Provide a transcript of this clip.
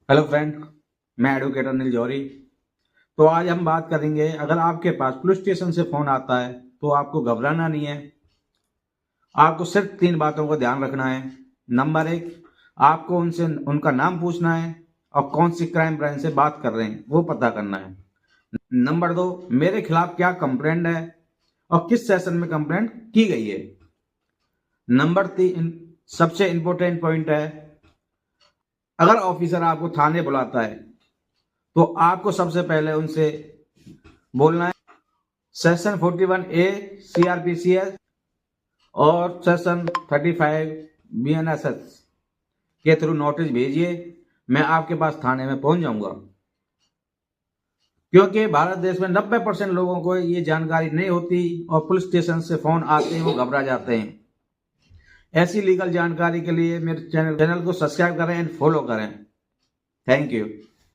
Hello friend, मैं advocate Anil जौहरी। तो आज हम बात करेंगे, अगर आपके पास पुलिस स्टेशन से फोन आता है तो आपको घबराना नहीं है। आपको सिर्फ 3 बातों का ध्यान रखना है। नंबर 1, आपको उनसे उनका नाम पूछना है और कौन सी क्राइम ब्रांच से बात कर रहे हैं वो पता करना है। नंबर 2, मेरे खिलाफ क्या कंप्लेंट है और किस सेशन में कंप्लेंट की गई है। नंबर 3, सबसे इंपॉर्टेंट पॉइंट है, अगर ऑफिसर आपको थाने बुलाता है तो आपको सबसे पहले उनसे बोलना है सेक्शन 41A CRPCS और सेक्शन 35 BNSS के थ्रू नोटिस भेजिए। मैं आपके पास थाने में पहुंच जाऊंगा, क्योंकि भारत देश में 90% लोगों को ये जानकारी नहीं होती और पुलिस स्टेशन से फोन आते हैं वो घबरा जाते हैं। ऐसी लीगल जानकारी के लिए मेरे चैनल को सब्सक्राइब करें एंड फॉलो करें। Thank you.